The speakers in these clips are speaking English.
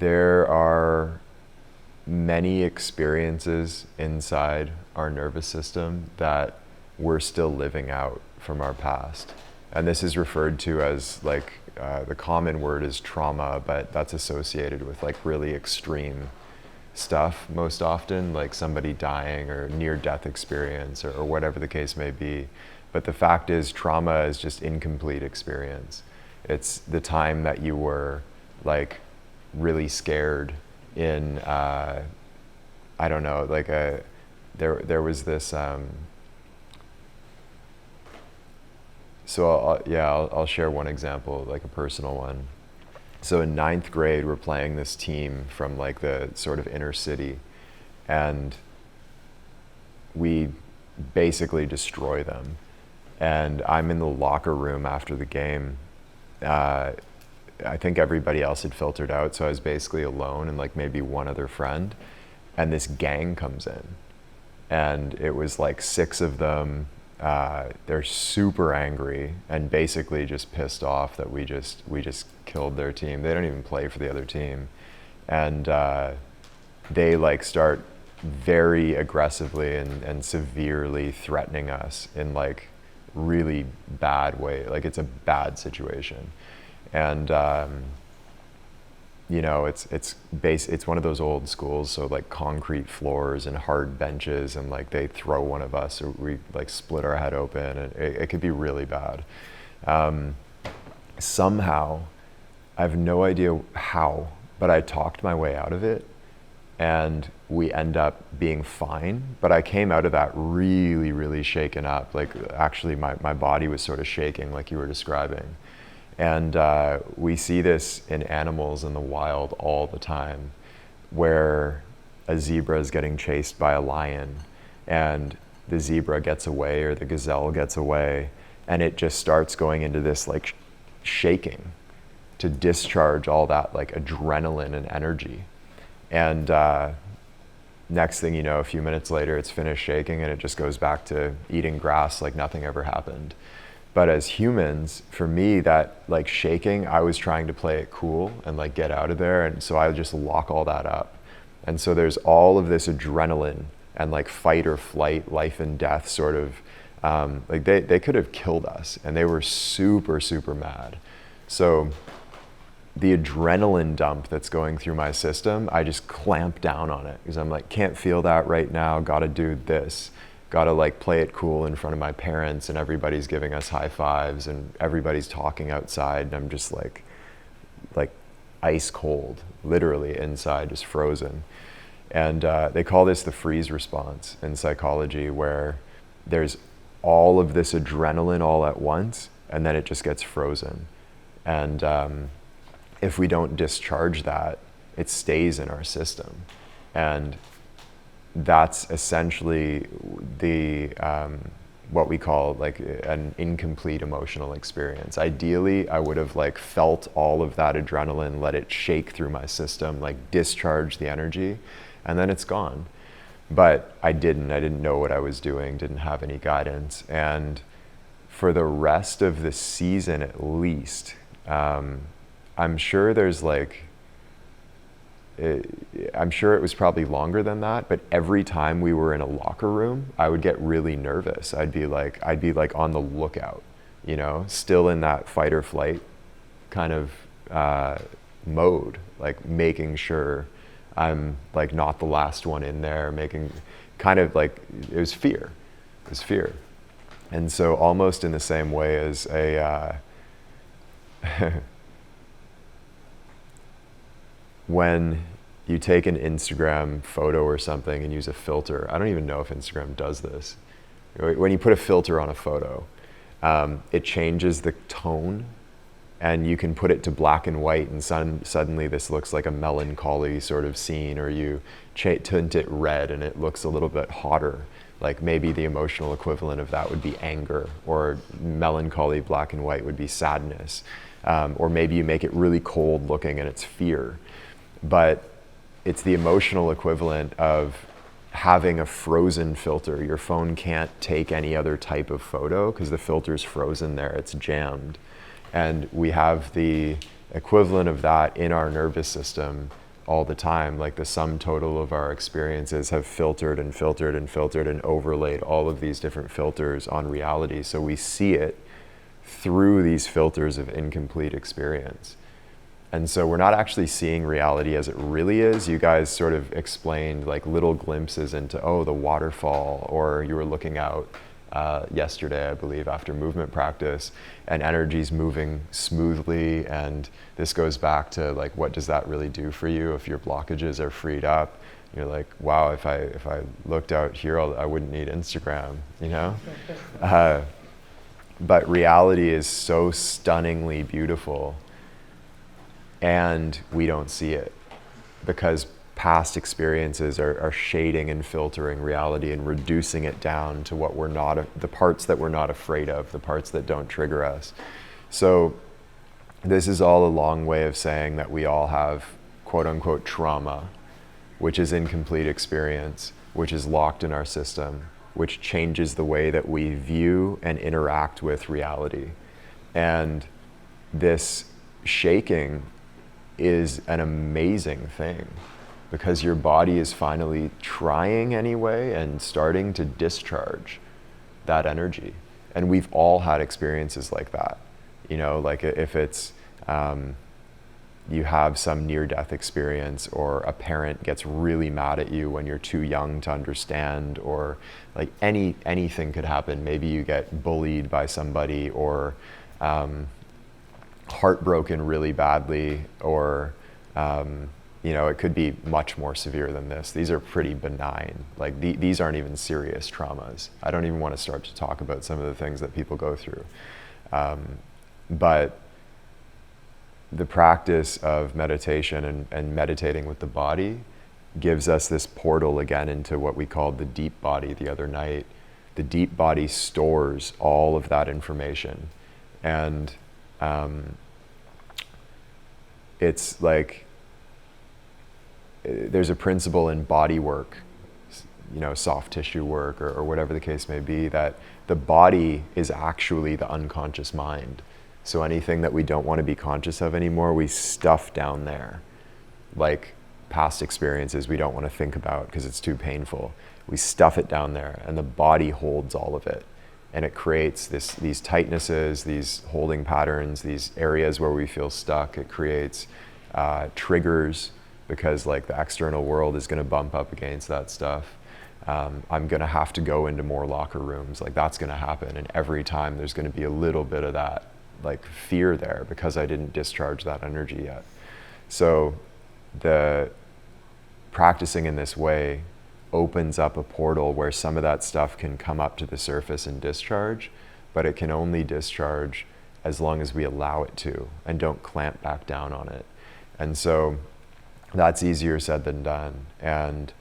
there are many experiences inside our nervous system that we're still living out from our past. And this is referred to as like, the common word is trauma, but that's associated with like really extreme stuff most often, like somebody dying or near-death experience or whatever the case may be. But the fact is, trauma is just incomplete experience. It's the time that you were like really scared in, I don't know, like there was this, so I'll share one example, like a personal one. So in 9th grade, we're playing this team from like the sort of inner city, and we basically destroy them. And I'm in the locker room after the game. I think everybody else had filtered out, so I was basically alone and like maybe one other friend. And this gang comes in, and it was like 6 of them. They're super angry and basically just pissed off that we just killed their team. They don't even play for the other team, and they like start very aggressively and severely threatening us in like really bad way. Like it's a bad situation, and you know, it's one of those old schools, so like concrete floors and hard benches, and like they throw one of us or we like split our head open, and it could be really bad. Somehow, I have no idea how, but I talked my way out of it, and we end up being fine. But I came out of that really, really shaken up. Like actually my body was sort of shaking like you were describing. And we see this in animals in the wild all the time, where a zebra is getting chased by a lion, and the zebra gets away or the gazelle gets away, and it just starts going into this like shaking to discharge all that like adrenaline and energy. And next thing you know, a few minutes later, it's finished shaking and it just goes back to eating grass like nothing ever happened. But as humans, for me, that like shaking, I was trying to play it cool and like get out of there. And so I would just lock all that up. And so there's all of this adrenaline and like fight or flight, life and death sort of, like they could have killed us, and they were super, super mad. So the adrenaline dump that's going through my system, I just clamp down on it because I'm like, can't feel that right now, gotta do this. Gotta like play it cool in front of my parents, and everybody's giving us high fives and everybody's talking outside, and I'm just like ice cold, literally inside, just frozen. And they call this the freeze response in psychology, where there's all of this adrenaline all at once, and then it just gets frozen. And if we don't discharge that, it stays in our system. And that's essentially the what we call like an incomplete emotional experience. Ideally, I would have like felt all of that adrenaline, let it shake through my system, like discharge the energy, and then it's gone. But I didn't know what I was doing, didn't have any guidance. And for the rest of the season at least, I'm sure there's like, I'm sure it was probably longer than that, but every time we were in a locker room, I would get really nervous. I'd be like on the lookout, you know, still in that fight or flight kind of mode, like making sure I'm like not the last one in there, making kind of like, it was fear. And so almost in the same way as when you take an Instagram photo or something and use a filter, I don't even know if Instagram does this. When you put a filter on a photo, it changes the tone, and you can put it to black and white, and suddenly this looks like a melancholy sort of scene, or you tint it red and it looks a little bit hotter. Like maybe the emotional equivalent of that would be anger, or melancholy black and white would be sadness. Or maybe you make it really cold looking and it's fear. But it's the emotional equivalent of having a frozen filter. Your phone can't take any other type of photo because the filter's frozen there, it's jammed. And we have the equivalent of that in our nervous system all the time. Like the sum total of our experiences have filtered and filtered and filtered and overlaid all of these different filters on reality. So we see it through these filters of incomplete experience. And so we're not actually seeing reality as it really is. You guys sort of explained like little glimpses into, oh, the waterfall, or you were looking out yesterday, I believe, after movement practice, and energy's moving smoothly. And this goes back to like, what does that really do for you if your blockages are freed up? You're like, wow, if I looked out here, I wouldn't need Instagram, you know? But reality is so stunningly beautiful, and we don't see it because past experiences are shading and filtering reality and reducing it down to what we're not, the parts that we're not afraid of, the parts that don't trigger us. So this is all a long way of saying that we all have quote unquote trauma, which is incomplete experience, which is locked in our system, which changes the way that we view and interact with reality. And this shaking is an amazing thing because your body is finally trying anyway and starting to discharge that energy. And we've all had experiences like that. You know, like if it's, you have some near-death experience, or a parent gets really mad at you when you're too young to understand, or like anything could happen. Maybe you get bullied by somebody, or heartbroken really badly, or you know, it could be much more severe than this. These are pretty benign. Like these aren't even serious traumas. I don't even want to start to talk about some of the things that people go through. But the practice of meditation and meditating with the body gives us this portal again into what we called the deep body the other night. The deep body stores all of that information. And it's like, there's a principle in body work, you know, soft tissue work, or whatever the case may be, that the body is actually the unconscious mind. So anything that we don't want to be conscious of anymore, we stuff down there. Like past experiences we don't want to think about because it's too painful. We stuff it down there, and the body holds all of it. And it creates these tightnesses, these holding patterns, these areas where we feel stuck. It creates triggers, because like the external world is going to bump up against that stuff. I'm going to have to go into more locker rooms. Like that's going to happen. And every time there's going to be a little bit of that like fear there because I didn't discharge that energy yet. So the practicing in this way opens up a portal where some of that stuff can come up to the surface and discharge, but it can only discharge as long as we allow it to and don't clamp back down on it. And so that's easier said than done. And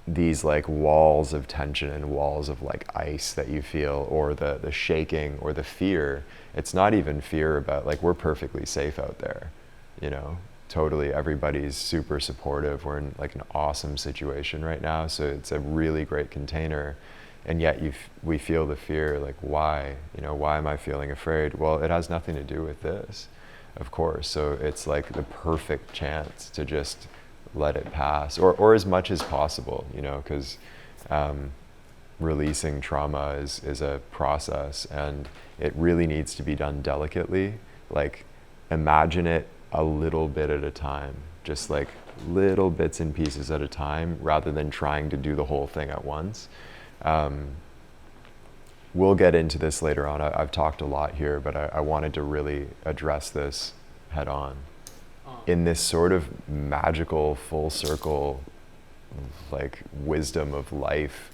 these like walls of tension and walls of like ice that you feel, or the shaking or the fear, it's not even fear about like, we're perfectly safe out there, you know, totally. Everybody's super supportive. We're in like an awesome situation right now. So it's a really great container. And yet we feel the fear, like why, you know, why am I feeling afraid? Well, it has nothing to do with this, of course. So it's like the perfect chance to just let it pass, or as much as possible, you know, because releasing trauma is a process, and it really needs to be done delicately. Like imagine it a little bit at a time, just like little bits and pieces at a time, rather than trying to do the whole thing at once. We'll get into this later on. I've talked a lot here, but I wanted to really address this head on. In this sort of magical full circle, like wisdom of life,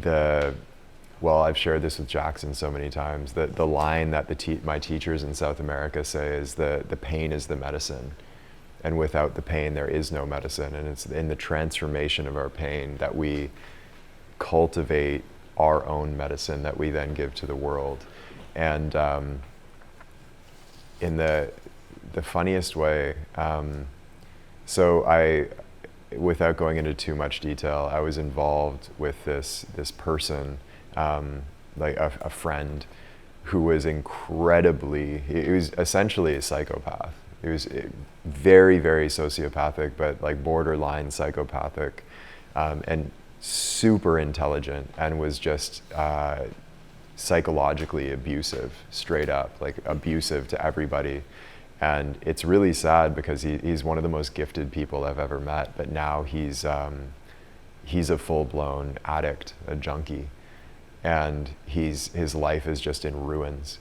well, I've shared this with Jackson so many times, that the line that my teachers in South America say is the pain is the medicine. And without the pain, there is no medicine. And it's in the transformation of our pain that we cultivate our own medicine that we then give to the world. And in the funniest way, so without going into too much detail, I was involved with this person, like a friend who was he was essentially a psychopath. He was very, very sociopathic, but like borderline psychopathic, and super intelligent, and was just psychologically abusive, straight up, like abusive to everybody. And it's really sad because he's one of the most gifted people I've ever met, but now he's a full-blown addict, a junkie, and his life is just in ruins.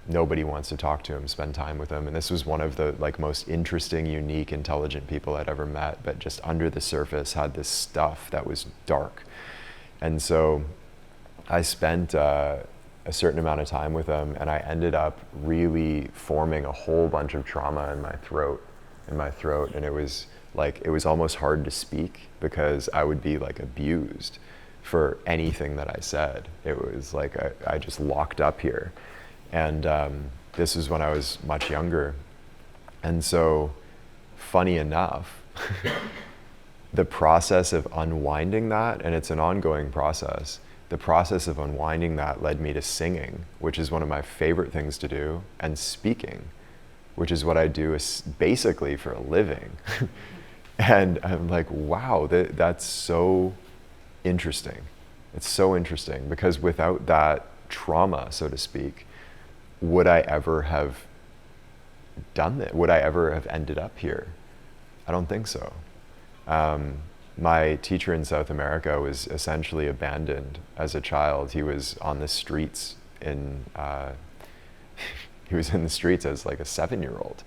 Nobody wants to talk to him, spend time with him, and this was one of the like most interesting, unique, intelligent people I'd ever met, but just under the surface had this stuff that was dark. And so I spent a certain amount of time with him, and I ended up really forming a whole bunch of trauma in my throat, and it was almost hard to speak because I would be like abused for anything that I said. It was like I just locked up here. And this was when I was much younger. And so, funny enough, the process of unwinding that, and it's an ongoing process, the process of unwinding that led me to singing, which is one of my favorite things to do, and speaking, which is what I do basically for a living. And I'm like, wow, that's so interesting. It's so interesting because without that trauma, so to speak, would I ever have done that? Would I ever have ended up here? I don't think so. My teacher in South America was essentially abandoned as a child. He was on the streets he was in the streets as like a 7-year-old.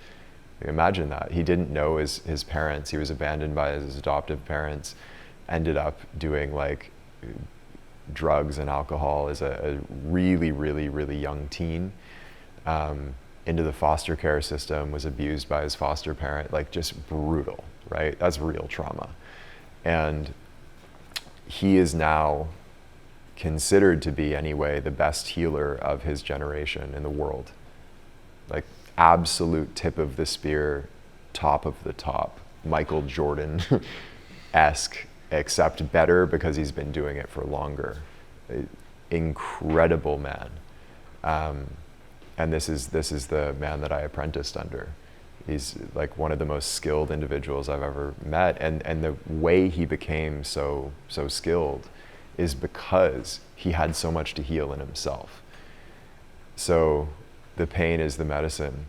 Imagine that. He didn't know his parents. He was abandoned by his adoptive parents, ended up doing like drugs and alcohol as a really, really, really young teen. Into the foster care system, was abused by his foster parent, like just brutal, right? That's real trauma. And he is now considered to be, anyway, the best healer of his generation in the world. Like absolute tip of the spear, top of the top, Michael Jordan-esque, except better because he's been doing it for longer. Incredible man. And this is the man that I apprenticed under. He's like one of the most skilled individuals I've ever met, and the way he became so skilled is because he had so much to heal in himself. So the pain is the medicine.